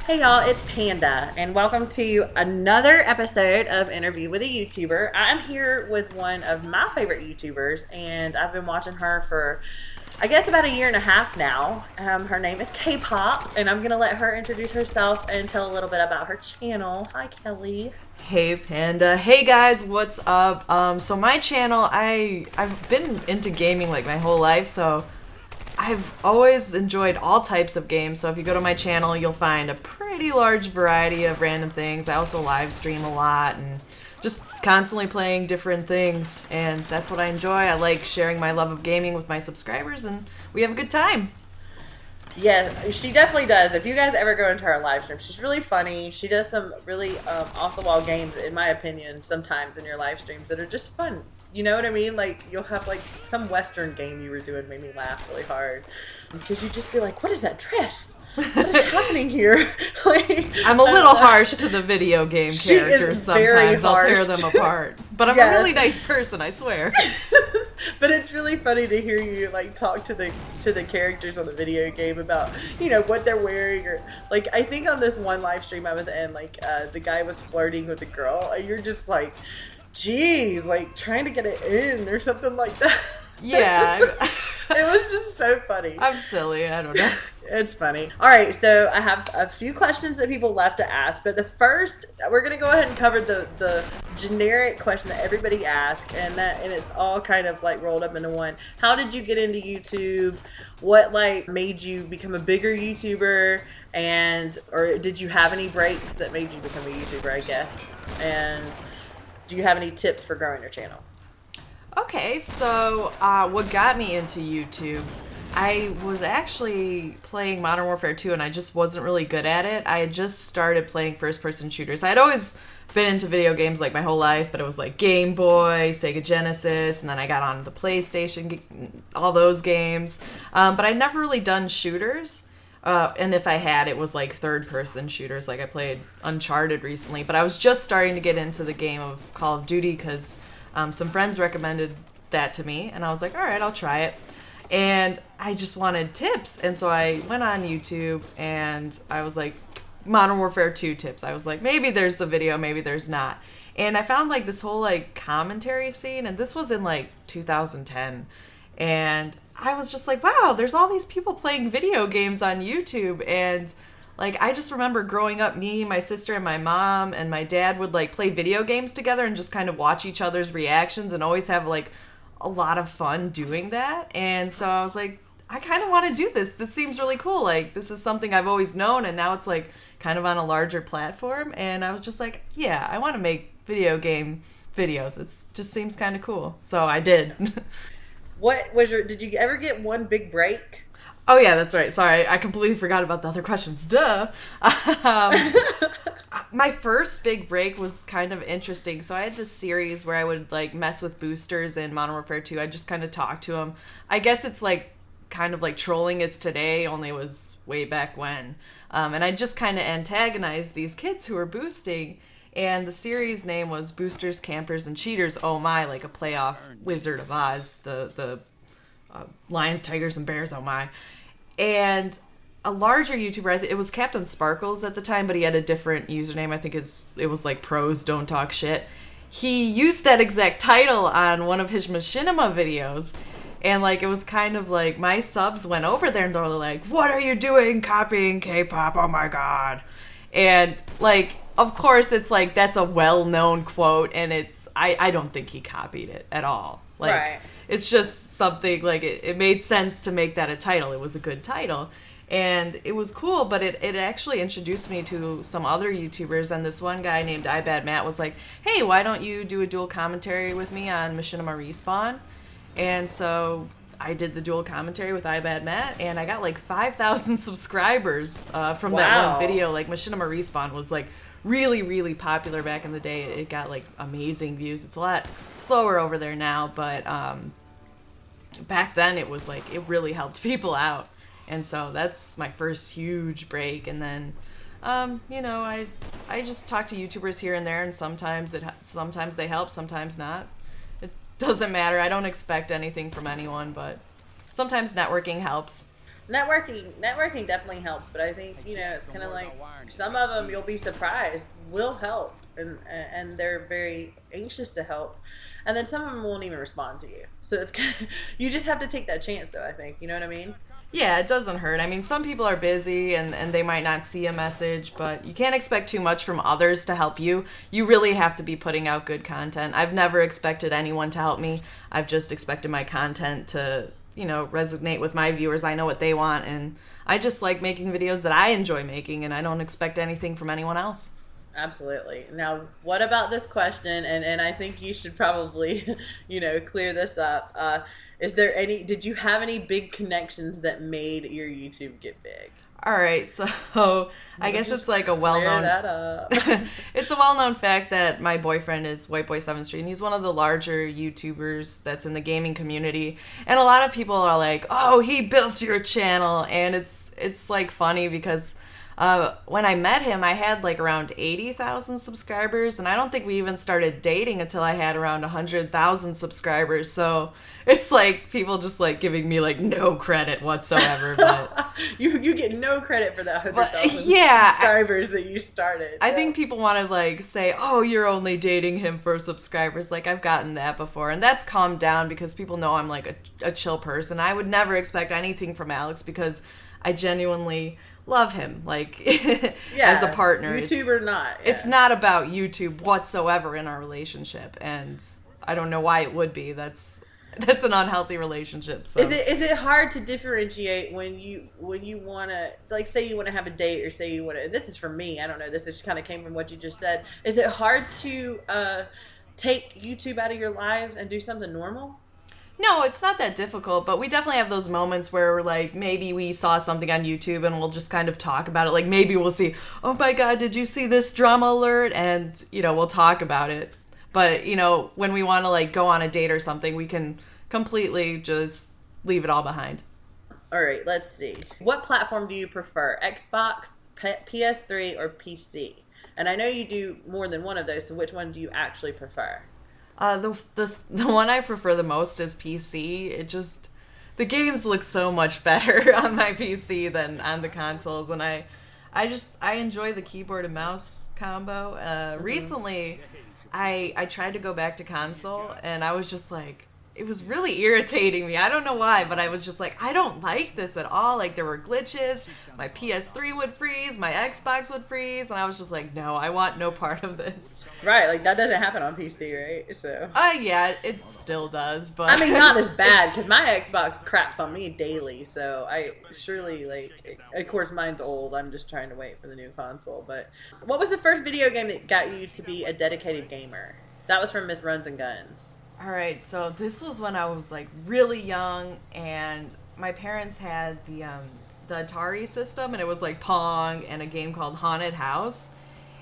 Hey y'all, it's Panda, and welcome to another episode of Interview with a YouTuber. I'm here with one of my favorite YouTubers, and I've been watching her for, I guess, about a year and a half now. Her name is Kpopp, and I'm going to let her introduce herself and tell a little bit about her channel. Hi, Kelly. Hey Panda. Hey guys, what's up? So my channel, I've been into gaming like my whole life, so I've always enjoyed all types of games. So if you go to my channel, you'll find a pretty large variety of random things. I also live stream a lot and just constantly playing different things, and that's what I enjoy. I like sharing my love of gaming with my subscribers, and we have a good time. Yeah, she definitely does. If you guys ever go into her live stream, she's really funny. She does some really off-the-wall games, in my opinion, sometimes in your live streams that are just fun. You know what I mean? Like, you'll have, like, some Western game you were doing made me laugh really hard. Because you'd just be like, what is that dress? What is happening here? Like, I'm a little harsh to the video game characters sometimes. I'll tear them apart. But I'm a really nice person, I swear. But it's really funny to hear you like talk to the characters on the video game about, you know, what they're wearing, or like I think on this one live stream I was in, like the guy was flirting with the girl, and you're just like, geez, like trying to get it in or something like that. Yeah. It was just so funny. I'm silly, I don't know. It's funny. All right, so I have a few questions that people love to ask, but the first, we're going to go ahead and cover the generic question that everybody asks, and it's all kind of like rolled up into one. How did you get into YouTube? What like made you become a bigger YouTuber? Or did you have any breaks that made you become a YouTuber, I guess? And do you have any tips for growing your channel? Okay, so what got me into YouTube, I was actually playing Modern Warfare 2 and I just wasn't really good at it. I had just started playing first-person shooters. I had always been into video games like my whole life, but it was like Game Boy, Sega Genesis, and then I got on the PlayStation, all those games. But I'd never really done shooters. And if I had, it was like third-person shooters. Like I played Uncharted recently, but I was just starting to get into the game of Call of Duty because some friends recommended that to me, and I was like, all right, I'll try it. And I just wanted tips, and so I went on YouTube, and I was like, Modern Warfare 2 tips. I was like, maybe there's a video, maybe there's not. And I found like this whole like commentary scene, and this was in like 2010, and I was just like, wow, there's all these people playing video games on YouTube. And like, I just remember growing up, me, my sister, and my mom, and my dad would like play video games together and just kind of watch each other's reactions and always have like a lot of fun doing that. And so I was like, I kind of want to do this. This seems really cool. Like, this is something I've always known, and now it's like kind of on a larger platform. And I was just like, yeah, I want to make video game videos. It just seems kind of cool. So I did. Did you ever get one big break? Oh, yeah, that's right. Sorry, I completely forgot about the other questions. Duh. My first big break was kind of interesting. So I had this series where I would like mess with boosters in Modern Warfare 2. I just kind of talk to them. I guess it's like kind of like trolling is today, only it was way back when. And I just kind of antagonized these kids who were boosting. And the series name was Boosters, Campers, and Cheaters. Oh my, like a play off Wizard of Oz. The Lions, Tigers, and Bears. Oh my. And a larger YouTuber, it was Captain Sparkles at the time, but he had a different username. I think it was like Pros Don't Talk Shit. He used that exact title on one of his machinima videos. And like, it was kind of like my subs went over there and they were like, what are you doing copying Kpopp? Oh my God. And like, of course, it's like, that's a well-known quote, and I don't think he copied it at all. Like, right. It's just something, like, it made sense to make that a title. It was a good title. And it was cool, but it actually introduced me to some other YouTubers, and this one guy named iBadMatt was like, hey, why don't you do a dual commentary with me on Machinima Respawn? And so I did the dual commentary with iBadMatt, and I got like 5,000 subscribers from that one video. Like, Machinima Respawn was like really, really popular back in the day. It got like amazing views. It's a lot slower over there now, but back then it was like, it really helped people out. And so that's my first huge break. And then, you know, I just talk to YouTubers here and there, and sometimes they help, sometimes not. Doesn't matter. I don't expect anything from anyone, but sometimes networking helps. Networking definitely helps, but I think it's kind of like some of them you'll be surprised will help, and they're very anxious to help, and then some of them won't even respond to you. So it's kind of, you just have to take that chance, though. I think you know what I mean. Yeah, it doesn't hurt. I mean, some people are busy and they might not see a message, but you can't expect too much from others to help you. You really have to be putting out good content. I've never expected anyone to help me. I've just expected my content to, resonate with my viewers. I know what they want, and I just like making videos that I enjoy making, and I don't expect anything from anyone else. Absolutely. Now, what about this question? And I think you should probably, clear this up. Did you have any big connections that made your YouTube get big? All right, so I guess it's like a well-known. Clear that up. It's a well-known fact that my boyfriend is White Boy 7th Street, and he's one of the larger YouTubers that's in the gaming community. And a lot of people are like, "Oh, he built your channel," and it's like funny because when I met him, I had like around 80,000 subscribers, and I don't think we even started dating until I had around 100,000 subscribers. So it's like people just like giving me like no credit whatsoever. But you get no credit for that 100,000 subscribers that you started. I think people want to like say, "Oh, you're only dating him for subscribers." Like I've gotten that before, and that's calmed down because people know I'm like a chill person. I would never expect anything from Alex because I genuinely love him, like as a partner. YouTuber not. Yeah. It's not about YouTube whatsoever in our relationship, and I don't know why it would be. That's an unhealthy relationship. So is it hard to differentiate when you want to, like, say you want to have a date, or say you want to, this is for me, I don't know, this just kind of came from what you just said. Is it hard to take YouTube out of your lives and do something normal? No, it's not that difficult, but we definitely have those moments where, like, maybe we saw something on YouTube and we'll just kind of talk about it. Like, maybe we'll see, "Oh my God, did you see this drama alert?" And, we'll talk about it. But, when we want to, like, go on a date or something, we can completely just leave it all behind. All right, let's see. What platform do you prefer? Xbox, PS3, or PC? And I know you do more than one of those, so which one do you actually prefer? The one I prefer the most is PC. The games look so much better on my PC than on the consoles, and I enjoy the keyboard and mouse combo. Recently, I tried to go back to console, and I was just like, it was really irritating me. I don't know why, but I was just like, I don't like this at all. Like, there were glitches. My PS3 would freeze. My Xbox would freeze. And I was just like, no, I want no part of this. Right, like, that doesn't happen on PC, right? So. Yeah, it still does, but. I mean, not as bad, because my Xbox craps on me daily, so I surely, like, of course, mine's old. I'm just trying to wait for the new console. But what was the first video game that got you to be a dedicated gamer? That was from Miss Runs and Guns. All right, so this was when I was like really young, and my parents had the Atari system, and it was like Pong and a game called Haunted House.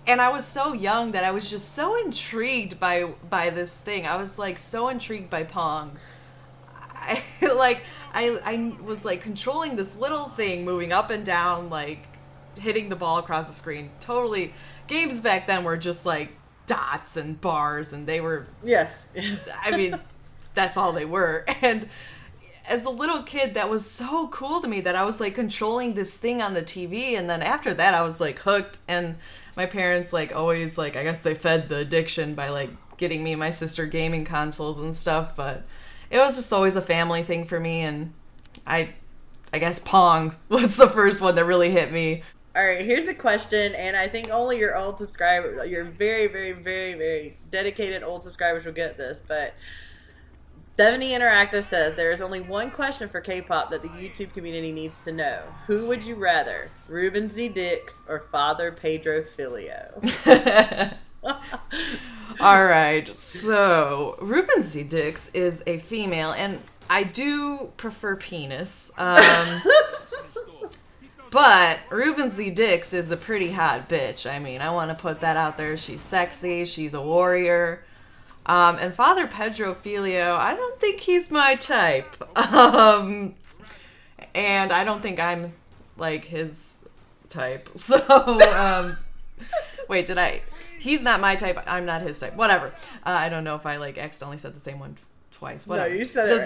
And I was so young that I was just so intrigued by this thing. I was like so intrigued by Pong. I was like controlling this little thing, moving up and down, like hitting the ball across the screen. Totally, games back then were just like dots and bars, and they were, yes. I mean, that's all they were. And as a little kid, that was so cool to me that I was like controlling this thing on the TV. And then after that, I was like hooked. And my parents like always, like, I guess they fed the addiction by like getting me and my sister gaming consoles and stuff. But it was just always a family thing for me. And I guess Pong was the first one that really hit me. All right, here's a question, and I think only your old subscribers, your very, very, very, very dedicated old subscribers will get this, but Devaney Interactive says there is only one question for Kpopp that the YouTube community needs to know. Who would you rather, Ruben Z. Dix or Father Pedro Filio? All right, so Ruben Z. Dix is a female, and I do prefer penis. But Ruben Z. Dix is a pretty hot bitch. I mean, I want to put that out there. She's sexy. She's a warrior. And Father Pedro Filio, I don't think he's my type. And I don't think I'm, like, his type. So, wait, he's not my type. I'm not his type. Whatever. I don't know if I, like, accidentally said the same one twice. Whatever. No, you said it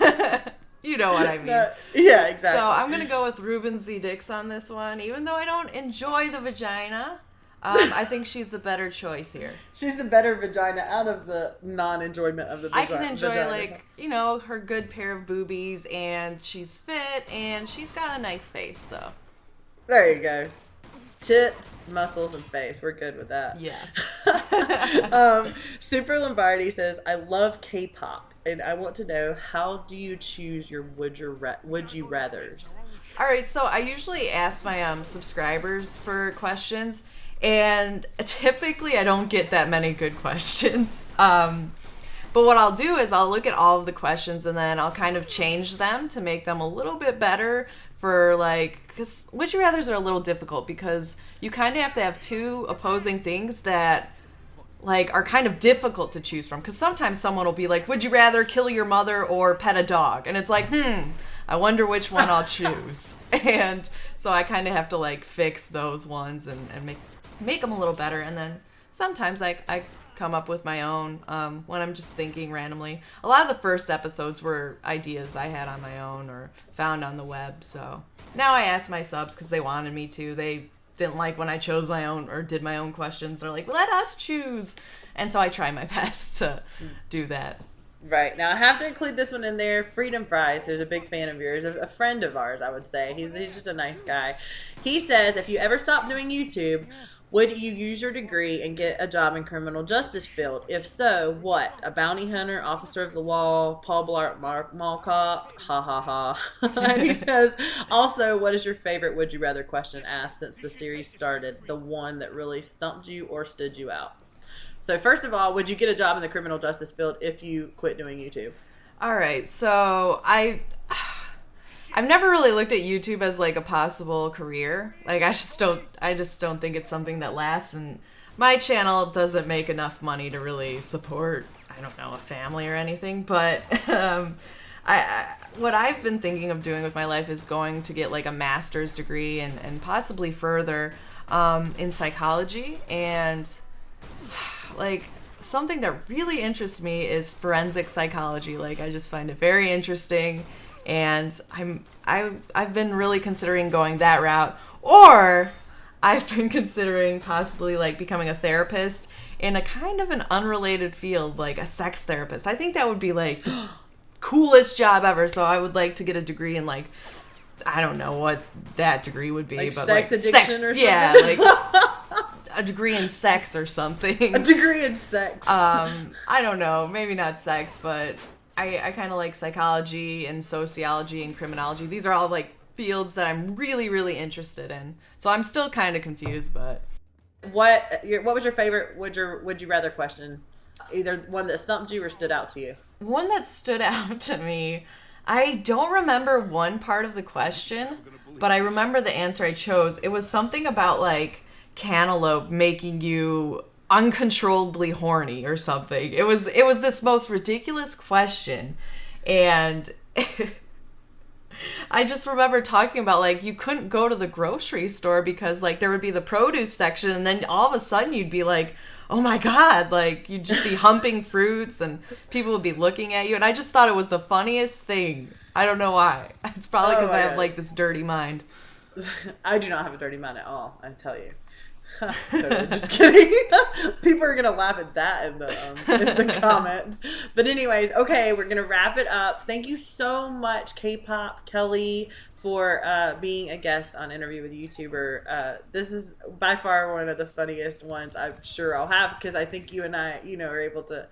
right. You know what I mean. Yeah, exactly. So I'm going to go with Ruben Z. Dix on this one. Even though I don't enjoy the vagina, I think she's the better choice here. She's the better vagina out of the non-enjoyment of the vagina. I can enjoy, like, you know, her good pair of boobies, and she's fit, and she's got a nice face, so. There you go. Tits, muscles, and face. We're good with that. Yes. Super Lombardi says, I love K-pop, and I want to know, how do you choose your would you rathers? All right, so I usually ask my subscribers for questions, and typically I don't get that many good questions. But what I'll do is I'll look at all of the questions, and then I'll kind of change them to make them a little bit better for, like, because would you rathers are a little difficult because you kind of have to have two opposing things that, like, are kind of difficult to choose from. Because sometimes someone will be like, would you rather kill your mother or pet a dog? And it's like, I wonder which one I'll choose. And so I kind of have to, like, fix those ones and make them a little better. And then sometimes I come up with my own when I'm just thinking randomly. A lot of the first episodes were ideas I had on my own or found on the web. So now I ask my subs because they wanted me to. They didn't like when I chose my own or did my own questions. They're like, well, let us choose. And so I try my best to do that. Right. Now, I have to include this one in there. Freedom Fries, who's a big fan of yours, a friend of ours, I would say. He's just a nice guy. He says, if you ever stop doing YouTube, would you use your degree and get a job in criminal justice field? If so, what? A bounty hunter, officer of the law, Paul Blart Mall cop? Ha ha ha. And he says, also, what is your favorite would you rather question asked since the series started? The one that really stumped you or stood you out? So first of all, would you get a job in the criminal justice field if you quit doing YouTube? All right. So I've never really looked at YouTube as like a possible career. Like I just don't think it's something that lasts, and my channel doesn't make enough money to really support, I don't know, a family or anything. But what I've been thinking of doing with my life is going to get like a master's degree and possibly further in psychology. And like something that really interests me is forensic psychology. Like I just find it very interesting. And I've been really considering going that route, or I've been considering possibly like becoming a therapist in a kind of an unrelated field, like a sex therapist. I think that would be like the coolest job ever. So I would like to get a degree in like, I don't know what that degree would be, like but sex like addiction sex, or something? yeah, like a degree in sex or something. A degree in sex. I don't know, maybe not sex, but I kind of like psychology and sociology and criminology. These are all like fields that I'm really, really interested in. So I'm still kind of confused, but. What was your favorite would you rather question? Either one that stumped you or stood out to you? One that stood out to me, I don't remember one part of the question, but I remember the answer I chose. It was something about like cantaloupe making you uncontrollably horny or something. It was this most ridiculous question, and I just remember talking about like you couldn't go to the grocery store because like there would be the produce section, and then all of a sudden you'd be like, oh my god, like you'd just be humping fruits and people would be looking at you, and I just thought it was the funniest thing. I don't know why. It's probably because I have like this dirty mind. I do not have a dirty mind at all, I tell you. Totally just kidding. People are gonna laugh at that in the comments. But anyways, okay, we're gonna wrap it up. Thank you so much, Kpopp, Kelly, for being a guest on Interview with YouTuber. This is by far one of the funniest ones I'm sure I'll have, because I think you and I, are able to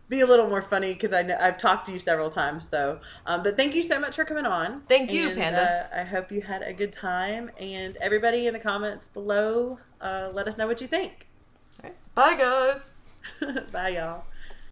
be a little more funny because I've talked to you several times. So, but thank you so much for coming on. Thank you, Panda. I hope you had a good time. And everybody in the comments below, let us know what you think. All right. Bye, guys. Bye, y'all.